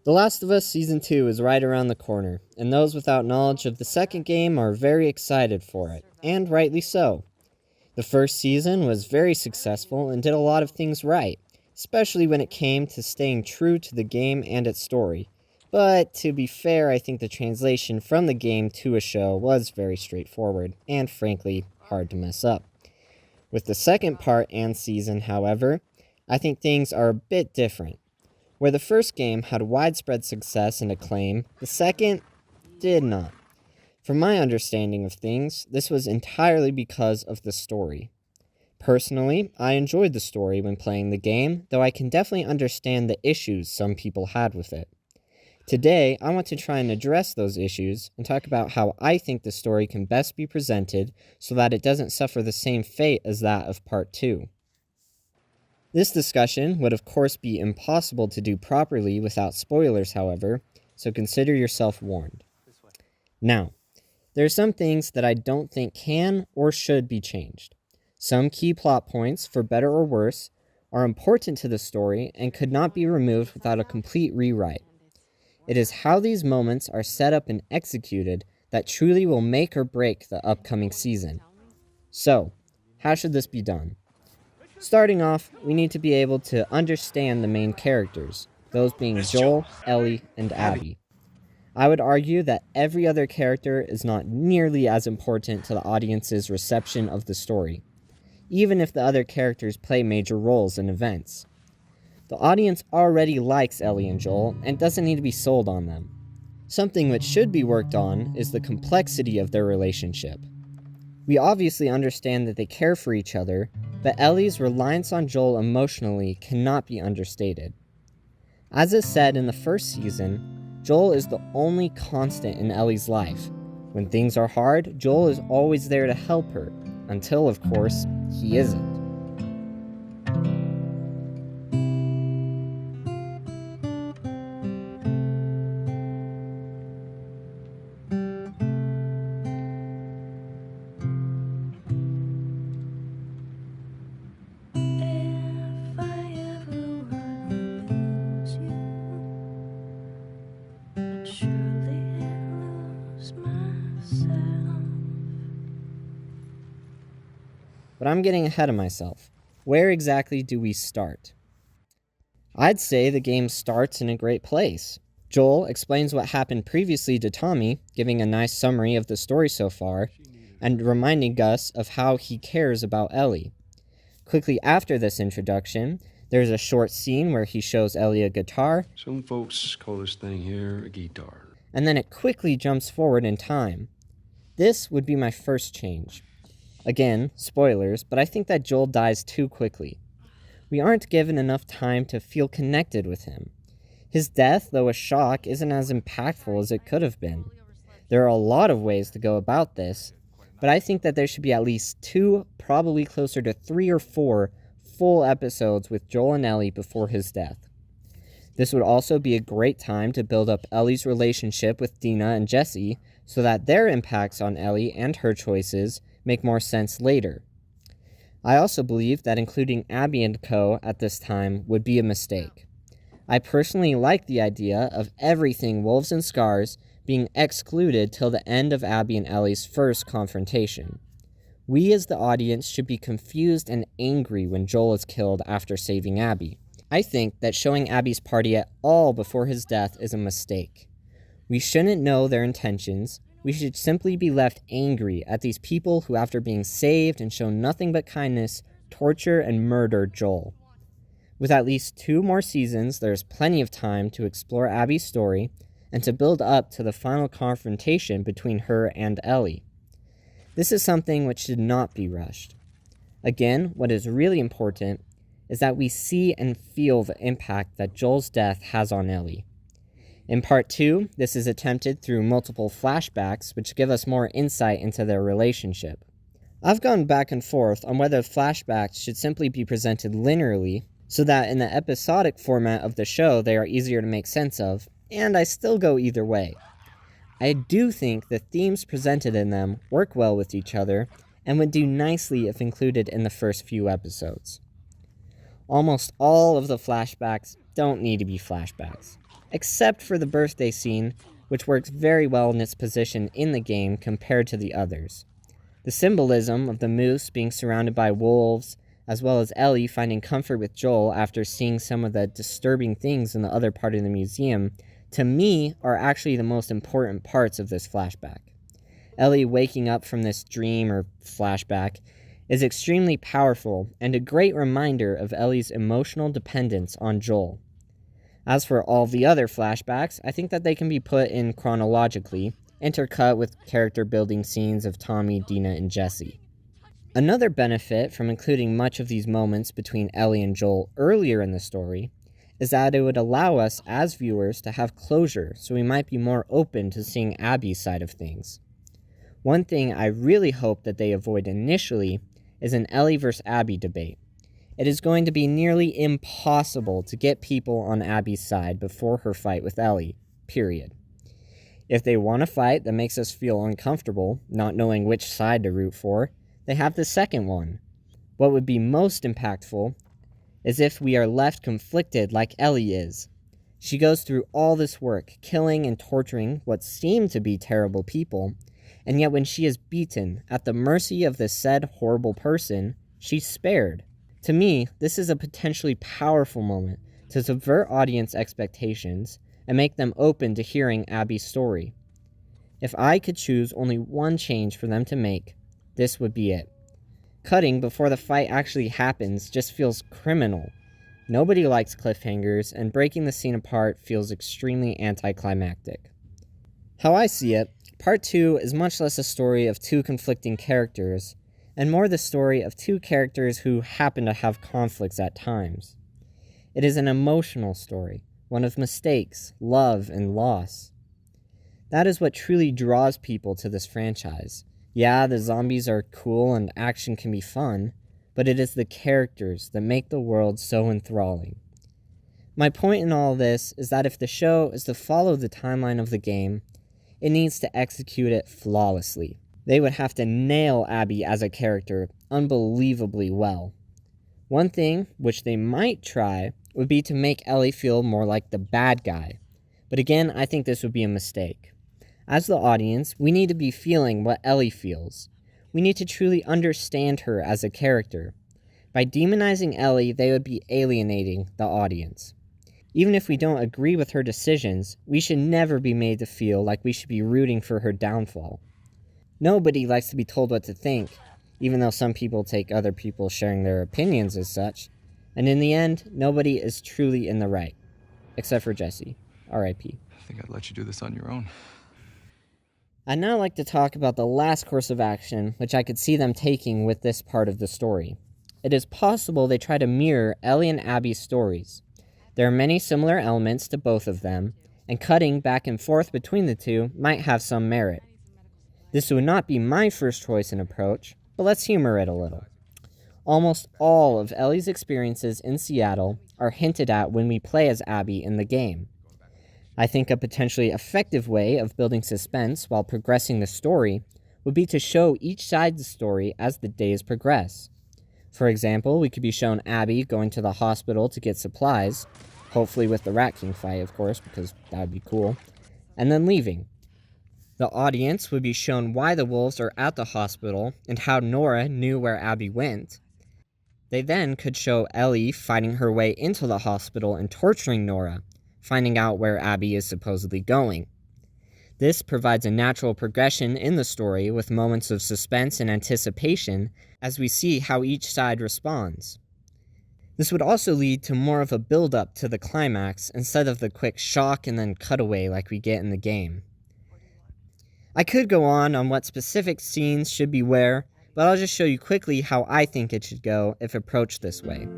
The Last of Us Season 2 is right around the corner, and those without knowledge of the second game are very excited for it, and rightly so. The first season was very successful and did a lot of things right, especially when it came to staying true to the game and its story. But to be fair, I think the translation from the game to a show was very straightforward, and frankly, hard to mess up. With the second part and season, however, I think things are a bit different. Where the first game had widespread success and acclaim, the second did not. From my understanding of things, this was entirely because of the story. Personally, I enjoyed the story when playing the game, though I can definitely understand the issues some people had with it. Today, I want to try and address those issues and talk about how I think the story can best be presented so that it doesn't suffer the same fate as that of Part 2. This discussion would of course be impossible to do properly without spoilers, however, so consider yourself warned. Now, there are some things that I don't think can or should be changed. Some key plot points, for better or worse, are important to the story and could not be removed without a complete rewrite. It is how these moments are set up and executed that truly will make or break the upcoming season. So, how should this be done? Starting off, we need to be able to understand the main characters, those being Joel, Ellie, and Abby. I would argue that every other character is not nearly as important to the audience's reception of the story, even if the other characters play major roles in events. The audience already likes Ellie and Joel and doesn't need to be sold on them. Something which should be worked on is the complexity of their relationship. We obviously understand that they care for each other, but Ellie's reliance on Joel emotionally cannot be understated. As is said in the first season, Joel is the only constant in Ellie's life. When things are hard, Joel is always there to help her, until, of course, he isn't. But I'm getting ahead of myself. Where exactly do we start? I'd say the game starts in a great place. Joel explains what happened previously to Tommy, giving a nice summary of the story so far, and reminding us of how he cares about Ellie. Quickly after this introduction, there's a short scene where he shows Ellie a guitar. Some folks call this thing here a guitar. And then it quickly jumps forward in time. This would be my first change. Again, spoilers, but I think that Joel dies too quickly. We aren't given enough time to feel connected with him. His death, though a shock, isn't as impactful as it could have been. There are a lot of ways to go about this, but I think that there should be at least 2, probably closer to 3 or 4, full episodes with Joel and Ellie before his death. This would also be a great time to build up Ellie's relationship with Dina and Jesse, so that their impacts on Ellie and her choices make more sense later. I also believe that including Abby and co. at this time would be a mistake. I personally like the idea of everything Wolves and Scars being excluded till the end of Abby and Ellie's first confrontation. We as the audience should be confused and angry when Joel is killed after saving Abby. I think that showing Abby's party at all before his death is a mistake. We shouldn't know their intentions. We should simply be left angry at these people who, after being saved and shown nothing but kindness, torture and murder Joel. With at least 2 more seasons, there's plenty of time to explore Abby's story and to build up to the final confrontation between her and Ellie. This is something which should not be rushed. Again, what is really important is that we see and feel the impact that Joel's death has on Ellie. In Part 2, this is attempted through multiple flashbacks, which give us more insight into their relationship. I've gone back and forth on whether flashbacks should simply be presented linearly, so that in the episodic format of the show they are easier to make sense of, and I still go either way. I do think the themes presented in them work well with each other, and would do nicely if included in the first few episodes. Almost all of the flashbacks don't need to be flashbacks. except for the birthday scene, which works very well in its position in the game compared to the others. The symbolism of the moose being surrounded by wolves, as well as Ellie finding comfort with Joel after seeing some of the disturbing things in the other part of the museum, to me are actually the most important parts of this flashback. Ellie waking up from this dream or flashback is extremely powerful and a great reminder of Ellie's emotional dependence on Joel. As for all the other flashbacks, I think that they can be put in chronologically, intercut with character building scenes of Tommy, Dina, and Jesse. Another benefit from including much of these moments between Ellie and Joel earlier in the story is that it would allow us as viewers to have closure, so we might be more open to seeing Abby's side of things. One thing I really hope that they avoid initially is an Ellie vs. Abby debate. It is going to be nearly impossible to get people on Abby's side before her fight with Ellie, period. If they want a fight that makes us feel uncomfortable, not knowing which side to root for, they have the second one. What would be most impactful is if we are left conflicted like Ellie is. She goes through all this work, killing and torturing what seem to be terrible people, and yet when she is beaten at the mercy of the said horrible person, she's spared. To me, this is a potentially powerful moment to subvert audience expectations and make them open to hearing Abby's story. If I could choose only one change for them to make, this would be it. Cutting before the fight actually happens just feels criminal. Nobody likes cliffhangers, and breaking the scene apart feels extremely anticlimactic. How I see it, Part 2 is much less a story of two conflicting characters, and more the story of two characters who happen to have conflicts at times. It is an emotional story, one of mistakes, love, and loss. That is what truly draws people to this franchise. Yeah, the zombies are cool and action can be fun, but it is the characters that make the world so enthralling. My point in all this is that if the show is to follow the timeline of the game, it needs to execute it flawlessly. They would have to nail Abby as a character unbelievably well. One thing which they might try would be to make Ellie feel more like the bad guy, but again, I think this would be a mistake. As the audience, we need to be feeling what Ellie feels. We need to truly understand her as a character. By demonizing Ellie, they would be alienating the audience. Even if we don't agree with her decisions, we should never be made to feel like we should be rooting for her downfall. Nobody likes to be told what to think, even though some people take other people sharing their opinions as such. And in the end, nobody is truly in the right. Except for Jesse. R.I.P. I think I'd let you do this on your own. I'd now like to talk about the last course of action, which I could see them taking with this part of the story. It is possible they try to mirror Ellie and Abby's stories. There are many similar elements to both of them, and cutting back and forth between the two might have some merit. This would not be my first choice and approach, but let's humor it a little. Almost all of Ellie's experiences in Seattle are hinted at when we play as Abby in the game. I think a potentially effective way of building suspense while progressing the story would be to show each side's story as the days progress. For example, we could be shown Abby going to the hospital to get supplies, hopefully with the Rat King fight, of course, because that would be cool, and then leaving. The audience would be shown why the wolves are at the hospital and how Nora knew where Abby went. They then could show Ellie fighting her way into the hospital and torturing Nora, finding out where Abby is supposedly going. This provides a natural progression in the story with moments of suspense and anticipation as we see how each side responds. This would also lead to more of a build-up to the climax instead of the quick shock and then cutaway like we get in the game. I could go on what specific scenes should be where, but I'll just show you quickly how I think it should go if approached this way.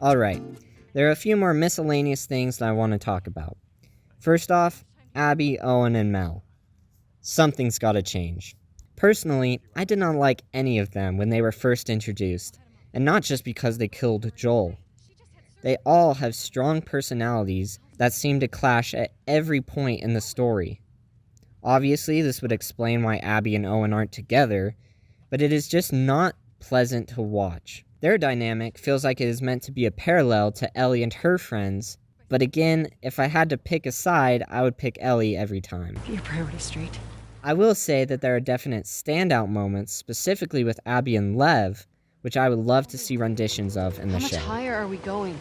Alright, there are a few more miscellaneous things that I want to talk about. First off, Abby, Owen, and Mel. Something's gotta change. Personally, I did not like any of them when they were first introduced, and not just because they killed Joel. They all have strong personalities that seem to clash at every point in the story. Obviously, this would explain why Abby and Owen aren't together, but it is just not pleasant to watch. Their dynamic feels like it is meant to be a parallel to Ellie and her friends, but again, if I had to pick a side, I would pick Ellie every time. Get your priorities straight. I will say that there are definite standout moments, specifically with Abby and Lev, which I would love to see renditions of in the How much show. higher are we going?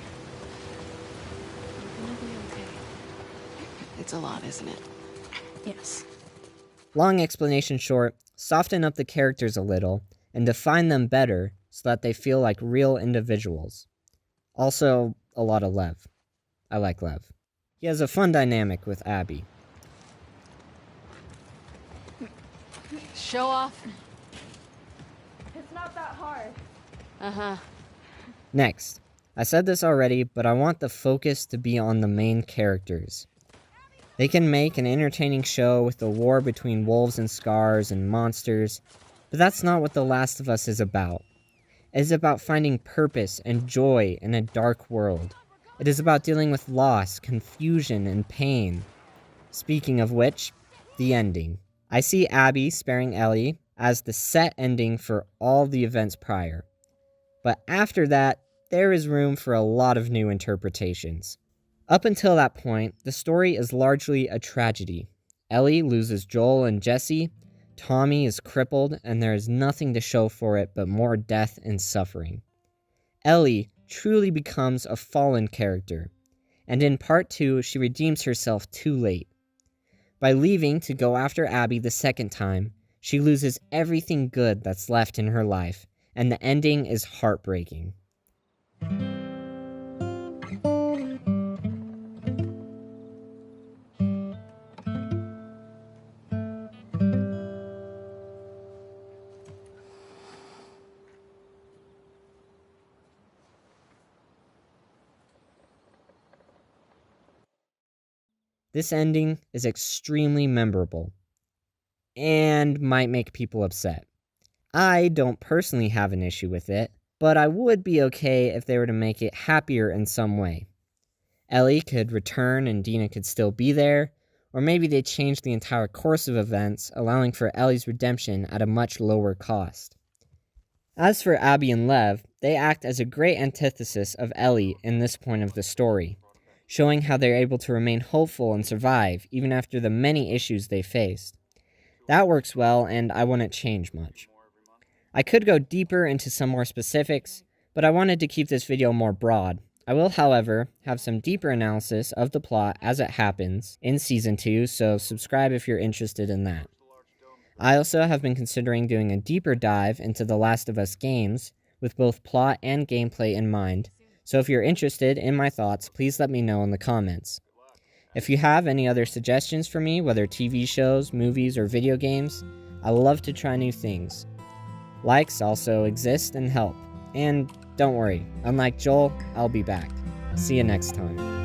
We're gonna be okay. It's a lot, isn't it? Yes. Long explanation short, soften up the characters a little, and define them better so that they feel like real individuals. Also, a lot of Lev. I like Lev. He has a fun dynamic with Abby. Show off. It's not that hard. Uh-huh. Next, I said this already, but I want the focus to be on the main characters. They can make an entertaining show with the war between wolves and scars and monsters, but that's not what The Last of Us is about. It is about finding purpose and joy in a dark world. It is about dealing with loss, confusion, and pain. Speaking of which, the ending. I see Abby sparing Ellie as the set ending for all the events prior. But after that, there is room for a lot of new interpretations. Up until that point, the story is largely a tragedy. Ellie loses Joel and Jesse, Tommy is crippled, and there is nothing to show for it but more death and suffering. Ellie truly becomes a fallen character, and in part 2, she redeems herself too late. By leaving to go after Abby the second time, she loses everything good that's left in her life, and the ending is heartbreaking. This ending is extremely memorable, and might make people upset. I don't personally have an issue with it, but I would be okay if they were to make it happier in some way. Ellie could return and Dina could still be there, or maybe they change the entire course of events, allowing for Ellie's redemption at a much lower cost. As for Abby and Lev, they act as a great antithesis of Ellie in this point of the story, showing how they're able to remain hopeful and survive even after the many issues they faced. That works well, and I wouldn't change much. I could go deeper into some more specifics, but I wanted to keep this video more broad. I will, however, have some deeper analysis of the plot as it happens in Season 2, so subscribe if you're interested in that. I also have been considering doing a deeper dive into The Last of Us games, with both plot and gameplay in mind, so if you're interested in my thoughts, please let me know in the comments. If you have any other suggestions for me, whether TV shows, movies, or video games, I love to try new things. Likes also exist and help. And don't worry, unlike Joel, I'll be back. See you next time.